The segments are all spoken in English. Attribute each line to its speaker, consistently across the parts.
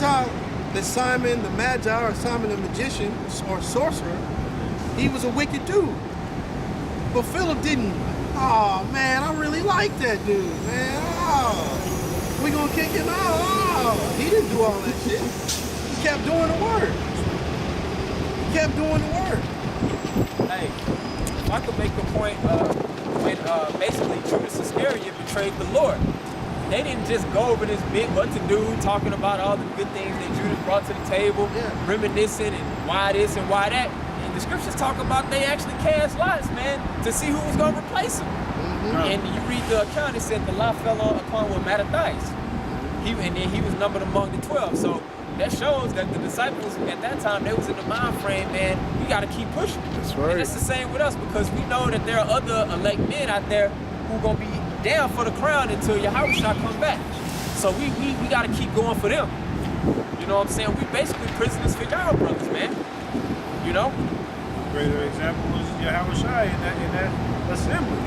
Speaker 1: turns out that Simon the Magi, or Simon the magician or sorcerer, he was a wicked dude. But Philip didn't. Oh man, I really like that dude, man. Oh, we gonna kick him out. Oh, he didn't do all that shit. He kept doing the work. He kept doing the work.
Speaker 2: Hey, if I could make a point, when basically Judas Iscariot betrayed the Lord. They didn't just go over this big what-to-do, talking about all the good things that Judas brought to the table, reminiscing and why this and why that. And the scriptures talk about they actually cast lots, man, to see who was going to replace him. And you read the account, it said the lot fell upon Matthias. And then he was numbered among the 12. So that shows that the disciples at that time, they was in the mind frame, man, we got to keep pushing.
Speaker 1: That's right.
Speaker 2: And it's the same with us, because we know that there are other elect men out there who are going to be down for the crown until Yahushua come back. So we got to keep going for them. You know what I'm saying? We basically prisoners for our brothers, man. You know?
Speaker 3: A greater example was Yahushua in that assembly.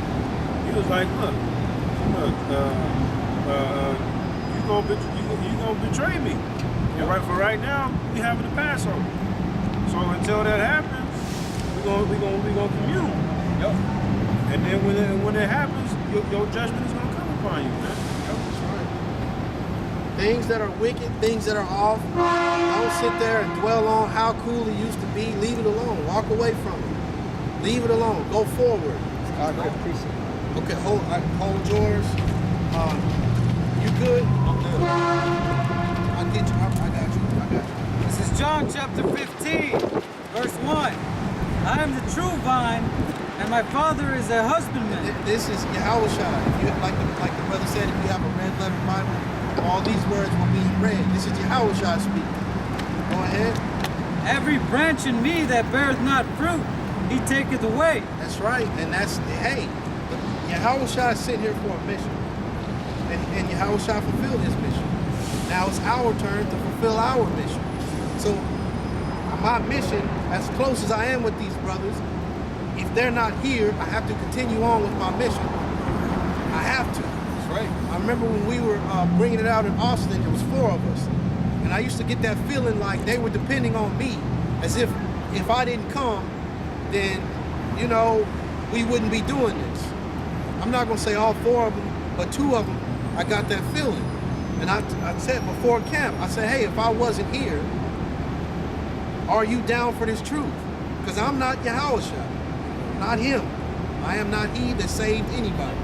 Speaker 3: He was like, look, you gonna betray me. And right now, we having the Passover. So until that happens, we gonna commune.
Speaker 2: Yep.
Speaker 3: And then when it happens, your judgment is gonna come upon you, man.
Speaker 1: That's right. Things that are wicked, things that are off, don't sit there and dwell on how cool it used to be. Leave it alone. Walk away from it. Leave it alone. Go forward. Okay, hold yours. You good?
Speaker 2: I'm good.
Speaker 1: I'll get you. I got you.
Speaker 4: This is John chapter 15, verse 1. I am the true vine, and my Father is a husbandman.
Speaker 1: This is Yahushua. If you, like the brother said, if you have a red letter Bible, all these words will be in red. This is Yahushua speaking. Go ahead.
Speaker 4: Every branch in me that beareth not fruit, he taketh away.
Speaker 1: That's right. And that's, hey, Yahushua is sitting here for a mission. And Yahushua fulfilled his mission. Now it's our turn to fulfill our mission. So my mission, as close as I am with these brothers, if they're not here, I have to continue on with my mission. I have to. That's right. I remember when we were bringing it out in Austin, it was 4 of us. And I used to get that feeling like they were depending on me, as if I didn't come, then, you know, we wouldn't be doing this. I'm not going to say all 4 of them, but 2 of them, I got that feeling. And I said before camp, I said, hey, if I wasn't here, are you down for this truth? Because I'm not Yahushua, not him. I am not he that saved anybody.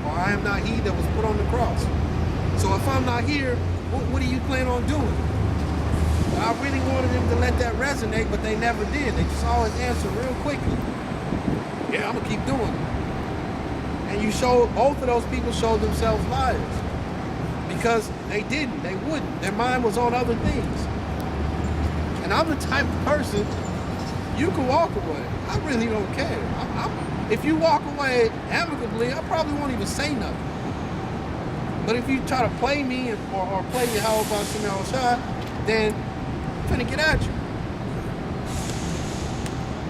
Speaker 1: Or I am not he that was put on the cross. So if I'm not here, what do you plan on doing? I really wanted them to let that resonate, but they never did. They just always answer real quickly. Yeah, I'm going to keep doing it. And you showed, both of those people showed themselves liars. Because they didn't, they wouldn't. Their mind was on other things. And I'm the type of person, you can walk away. I really don't care. If you walk away amicably, I probably won't even say nothing. But if you try to play me or play Yahushua, then I'm finna get at you.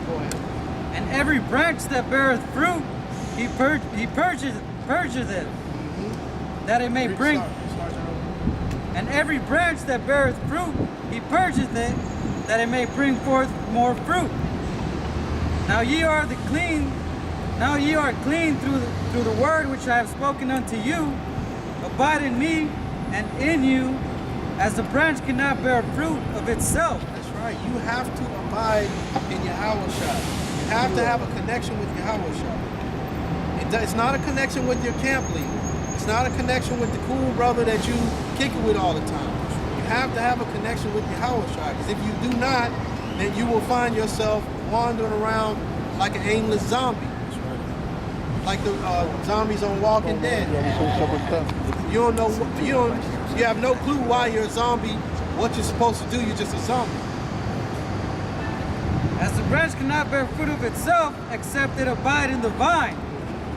Speaker 1: Go ahead.
Speaker 4: And every branch that beareth fruit, he purgeth it, that it may bring. And every branch that beareth fruit, he purgeth it, that it may bring forth more fruit. Now ye are clean through the word which I have spoken unto you. Abide in me and in you, as the branch cannot bear fruit of itself.
Speaker 1: That's right. You have to abide in Yahushua. You have to have a connection with Yahushua. It's not a connection with your camp leader. It's not a connection with the cool brother that you kick it with all the time. You have to have a connection with Yahushua. Because if you do not, then you will find yourself wandering around like an aimless zombie. Like the zombies on Walking Dead. You don't know. You have no clue why you're a zombie. What you're supposed to do. You're just a zombie.
Speaker 4: As the branch cannot bear fruit of itself, except it abide in the vine,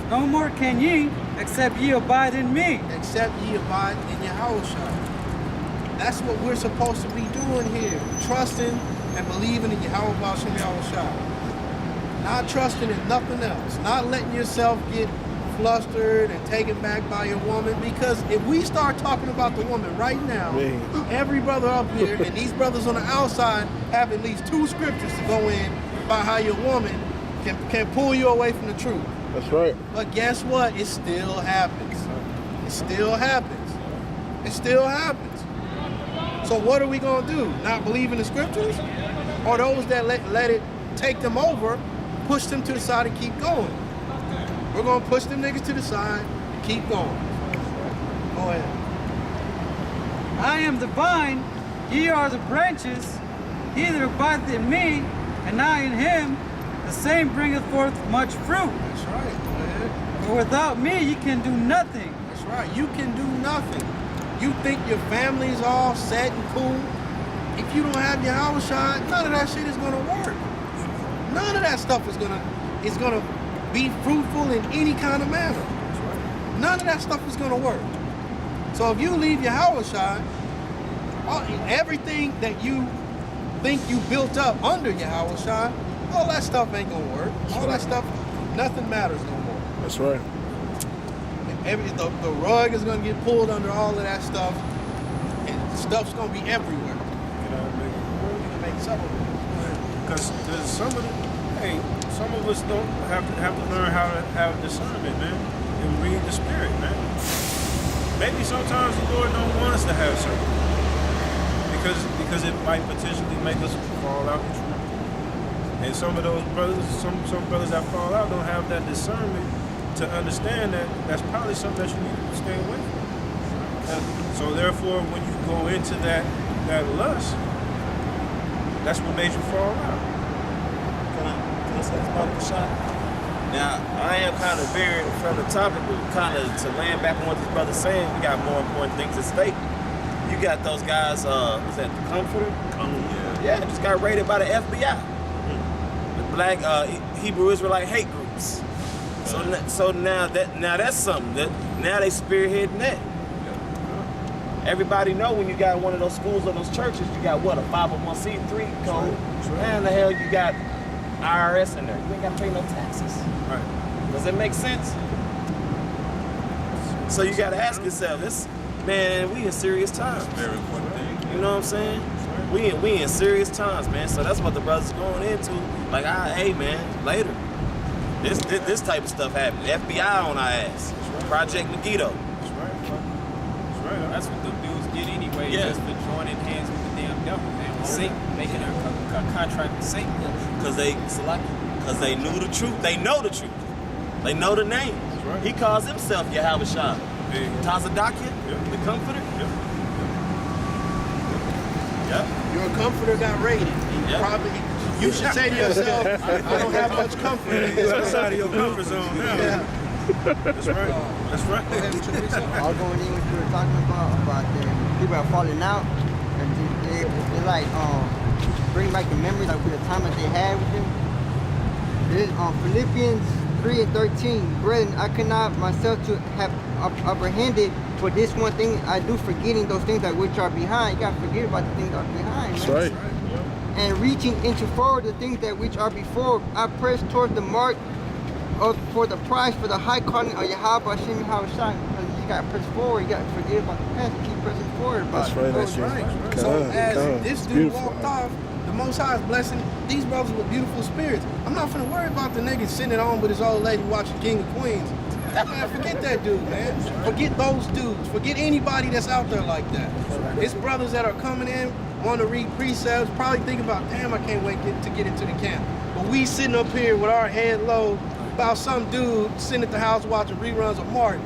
Speaker 4: no more can ye, except ye abide in me.
Speaker 1: Except ye abide in Yahushua. That's what we're supposed to be doing here. Trusting and believing in Yahushua. Not trusting in nothing else. Not letting yourself get flustered and taken back by your woman, because if we start talking about the woman right now, every brother up here and these brothers on the outside have at least 2 scriptures to go in about how your woman can pull you away from the truth.
Speaker 5: That's right.
Speaker 1: But guess what? It still happens. It still happens. It still happens. So what are we going to do? Not believe in the scriptures? Or those that let it take them over, push them to the side and keep going? We're going to push them niggas to the side and keep going. Go ahead.
Speaker 4: I am the vine, ye are the branches. He that abideth in me, and I in him, the same bringeth forth much fruit.
Speaker 1: That's right. Go ahead.
Speaker 4: For without me ye can do nothing.
Speaker 1: That's right. You can do nothing. You think your family's all set and cool? If you don't have your house shot, none of that shit is gonna work. None of that stuff is gonna be fruitful in any kind of manner. None of that stuff is gonna work. So if you leave your house shot, everything that you think you built up under your house shot, all that stuff ain't gonna work. All that stuff, nothing matters no more.
Speaker 5: That's right.
Speaker 1: The rug is gonna get pulled under all of that stuff, and stuff's gonna be everywhere. You can make several.
Speaker 3: Because some of us don't have to learn how to have discernment, man, and read the spirit, man. Maybe sometimes the Lord don't want us to have certain, because it might potentially make us fall out the truth. And some of those brothers, some brothers that fall out don't have that discernment to understand that that's probably something that you need to stay away from. So therefore, when you go into that lust, that's what made you fall out.
Speaker 6: Can I say this part of the shot? Now, I am kind of veering from the topic, but kind of to land back on what these brothers saying, we got more important things at stake. You got those guys, was that the Comforter? Yeah, just got raided by the FBI. The black Hebrew Israelite hate groups. So now that's something. Now they spearheading that. Everybody know when you got one of those schools or those churches, you got what, a 501c3 code. How in the hell you got IRS in there? You ain't got to pay no taxes.
Speaker 3: Right.
Speaker 6: Does that make sense? So you got to ask yourself, man, we in serious times.
Speaker 7: Very important thing.
Speaker 6: You know what I'm saying? We in serious times, man. So that's what the brothers going into. Like, hey, man, later. This type of stuff happened. The FBI on our ass. Project Megiddo.
Speaker 3: That's right. That's right.
Speaker 2: That's what the dudes did anyway,
Speaker 6: Yeah.
Speaker 2: just for joining hands with the damn devil, man. With Satan, making a contract with Satan.
Speaker 6: Because they knew the truth. They know the truth. They know the name.
Speaker 3: right.
Speaker 6: He calls himself Yahweh Shah. Tazadakia, the Comforter.
Speaker 3: Yep.
Speaker 1: Your comforter got raided. You should say to yourself, I don't have much comfort in this.
Speaker 3: That's out of your comfort zone now.
Speaker 1: Yeah.
Speaker 3: That's right. That's right.
Speaker 8: All going in what you were talking about the people are falling out, and they like bring back the memories like with the time that they had with him. This Philippians 3:13, brethren, I cannot myself to have apprehended for this one thing I do, forgetting those things that which are behind. You gotta forget about the things that are behind.
Speaker 5: That's
Speaker 8: man.
Speaker 5: right.
Speaker 8: And reaching into forward the things that which are before, I press toward the mark for the prize for the high calling of Yahweh Hashem Yahweh Shai. You gotta press forward. You gotta forget about the past. You keep pressing forward about
Speaker 5: That's
Speaker 8: it.
Speaker 5: right. That's
Speaker 1: Right.
Speaker 5: right.
Speaker 1: So
Speaker 5: Come,
Speaker 1: as
Speaker 5: come.
Speaker 1: this
Speaker 5: It's
Speaker 1: dude
Speaker 5: beautiful.
Speaker 1: walked off, the Most High is blessing these brothers with beautiful spirits. I'm not finna worry about the nigga sitting at home with his old lady watching King of Queens. Man, forget that dude, man. Forget those dudes. Forget anybody that's out there like that. It's brothers that are coming in, want to read precepts, probably thinking about, damn, I can't wait to get into the camp. But we sitting up here with our head low about some dude sitting at the house watching reruns of Martin.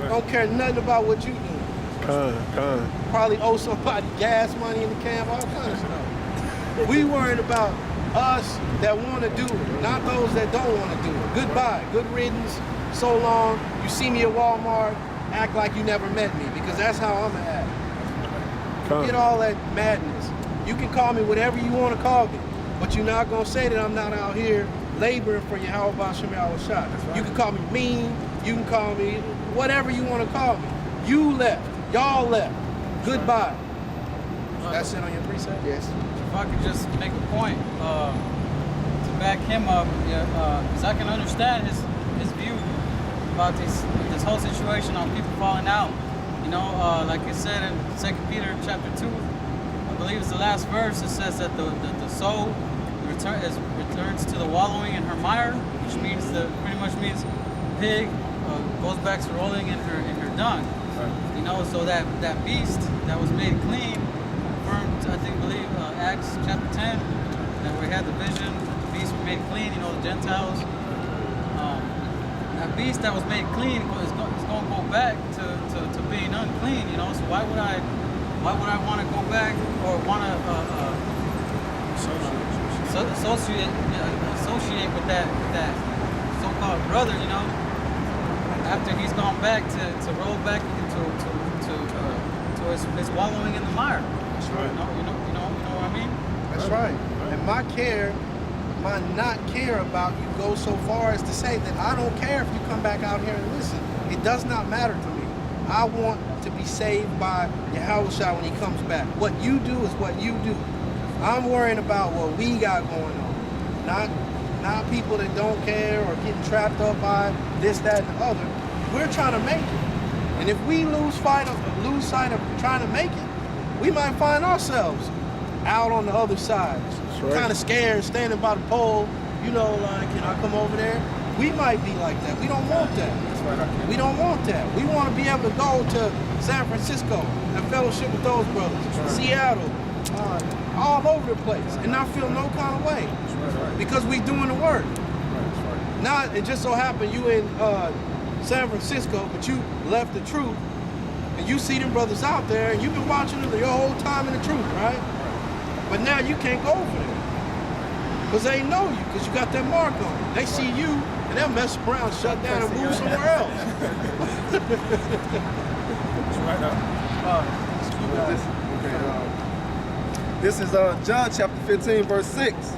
Speaker 1: Don't care nothing about what you doing.
Speaker 5: Come.
Speaker 1: Probably owe somebody gas money in the camp, all kind of stuff. We worried about us that want to do it, not those that don't want to do it. Goodbye, good riddance, so long. You see me at Walmart, act like you never met me, because that's how I'm gonna act. Forget all that madness. You can call me whatever you want to call me, but you're not gonna say that I'm not out here laboring for Yahweh Hashem Yahweh Shai. You can call me mean, you can call me whatever you want to call me. You left, y'all left. Goodbye. That's it on your precept?
Speaker 8: Yes.
Speaker 4: If I could just make a point to back him up, because I can understand his view about this whole situation on people falling out. You know, like it said in 2 Peter chapter 2, I believe it's the last verse. It says that the soul returns to the wallowing in her mire, which means pretty much means pig goes back to rolling in her dung.
Speaker 3: Right.
Speaker 4: You know, so that beast that was made clean, confirmed, I think, believe Acts chapter 10, that we had the vision, the beast was made clean. You know, the Gentiles. That beast that was made clean is going to go back to being unclean. You know, so why would I want to go back or want to associate with that so-called brother, you know, after he's gone back to roll back to his wallowing in the mire.
Speaker 3: That's right.
Speaker 4: You know what I mean?
Speaker 1: That's right. And my not care about you goes so far as to say that I don't care if you come back out here and listen. It does not matter to me. I want to be saved by Yahushua when he comes back. What you do is what you do. I'm worrying about what we got going on. Not people that don't care or getting trapped up by this, that, and the other. We're trying to make it. And if we lose sight of trying to make it, we might find ourselves out on the other side.
Speaker 3: Right.
Speaker 1: Kind of scared, standing by the pole, you know, like, can I come over there? We might be like that. We don't want that. We don't want that. We want to be able to go to San Francisco and fellowship with those brothers, Seattle, all over the place, and not feel no kind of way because we doing the work. Now, it just so happened you in San Francisco, but you left the truth, and you see them brothers out there, and you've been watching them your whole time in the truth, right? But now you can't go over there because they know you, because you got that mark on you. They see you, and they'll mess around, shut down, and move somewhere else.
Speaker 5: This is John chapter 15, verse 6.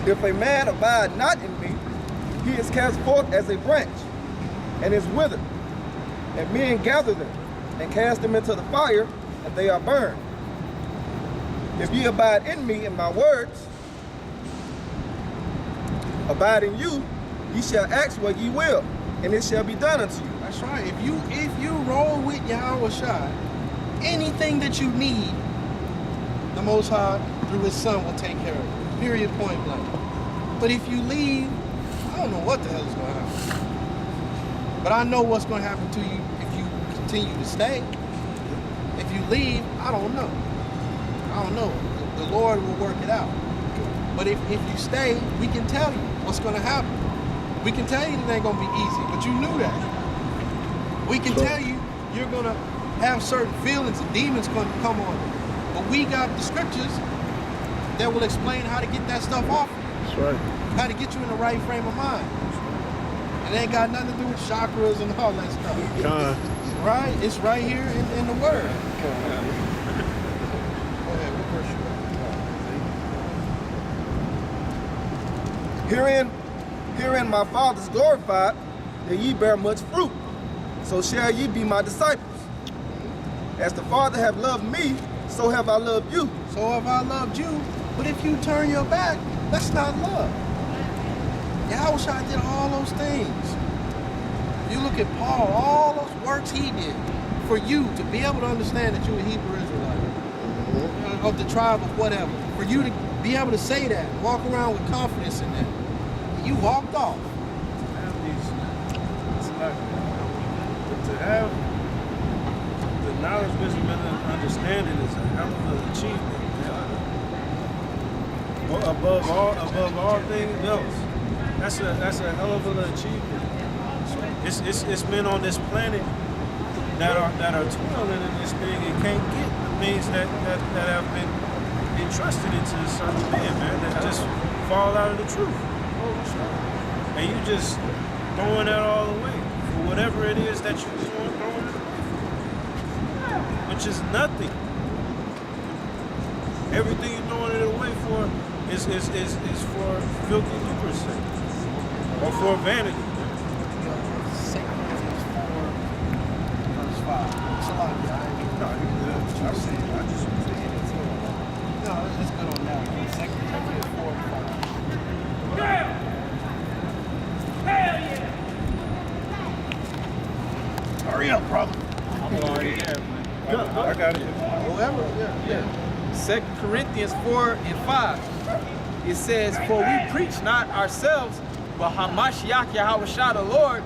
Speaker 5: If a man abide not in me, he is cast forth as a branch, and is withered. And men gather them, and cast them into the fire, and they are burned. If ye abide in me, and my words abide in you, ye shall ask what ye will, and it shall be done unto you.
Speaker 1: That's right. If you roll with Yahushua, anything that you need, the Most High through His Son will take care of it. Period. Point blank. But if you leave, I don't know what the hell is going to happen. But I know what's going to happen to you if you continue to stay. If you leave, I don't know. I don't know. The Lord will work it out. But if you stay, we can tell you what's going to happen. We can tell you that it ain't going to be easy, but you knew that. We can tell you you're going to have certain feelings and demons going to come on you. But we got the scriptures that will explain how to get that stuff off you.
Speaker 3: That's right.
Speaker 1: How to get you in the right frame of mind. It ain't got nothing to do with chakras and all that stuff. Right? It's right here in the Word. Go ahead, what verse you at?
Speaker 5: Herein my Father is glorified, that ye bear much fruit. So shall ye be my disciples. As the Father hath loved me, so have I loved you.
Speaker 1: So have I loved you. But if you turn your back, that's not love. Yahushua did all those things. You look at Paul, all those works he did for you to be able to understand that you're a Hebrew Israelite, of the tribe of whatever. For you to be able to say that, walk around with confidence in that. You walked off.
Speaker 3: To have the knowledge, wisdom, and understanding is a hell of an achievement. Well, above all things else, that's a hell of an achievement. It's men on this planet that are toiling in this thing and can't get the things that have been entrusted into certain men, man, that just fall out of the truth. And you just throwing that all away for whatever it is that you're throwing it away for, which is nothing. Everything you're throwing it away for is for filthy lucre's sake or for vanity.
Speaker 1: No, let's go on now. 2 Corinthians 4:5. up, brother.
Speaker 2: I'm already there, man.
Speaker 3: I got it.
Speaker 1: Whoever, yeah.
Speaker 2: 2 Corinthians 4:5. It says, "For we preach not ourselves, but Hamashiach Yahushua the Lord,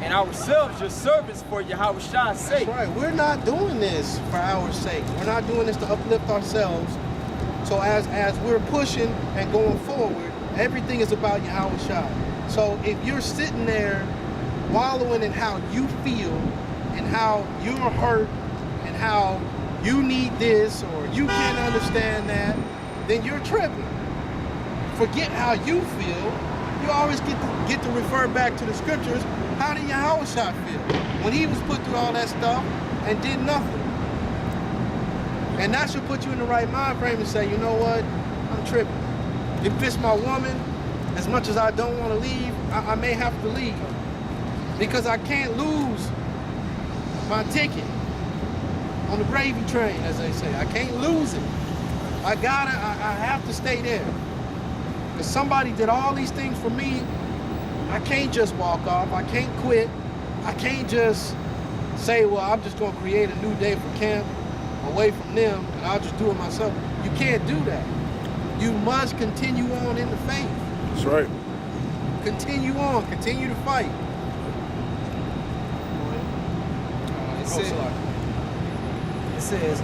Speaker 2: and ourselves your servants for Yahushua's sake."
Speaker 1: That's right. We're not doing this for our sake. We're not doing this to uplift ourselves. So as we're pushing and going forward, everything is about Yahushua. So if you're sitting there wallowing in how you feel and how you're hurt and how you need this or you can't understand that, then you're tripping. Forget how you feel. You always get to refer back to the scriptures. How did Yahushua feel when he was put through all that stuff and did nothing? And that should put you in the right mind frame and say, you know what, I'm tripping. If it's my woman, as much as I don't want to leave, I may have to leave. Because I can't lose my ticket on the gravy train, as they say. I can't lose it. I have to stay there. Because somebody did all these things for me. I can't just walk off. I can't quit. I can't just say, well, I'm just going to create a new day for camp away from them and I'll just do it myself. You can't do that. You must continue on in the faith.
Speaker 3: That's right.
Speaker 1: Continue on. Continue to fight.
Speaker 2: It says,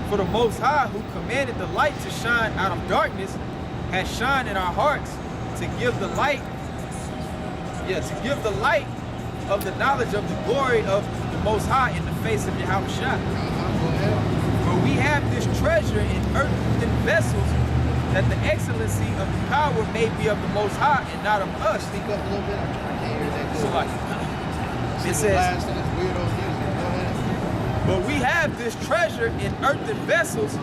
Speaker 2: "For the Most High, who commanded the light to shine out of darkness, has shined in our hearts to give the light, of the knowledge of the glory of the Most High in the face of Yahushua. For we have this treasure in earthen vessels, that the excellency of the power may be of the Most High and not of us."
Speaker 1: Speak up a little bit. I can't hear that good.
Speaker 2: So like, it says,
Speaker 1: blasting this weirdo music. Go ahead.
Speaker 2: "But we have this treasure in earthen vessels,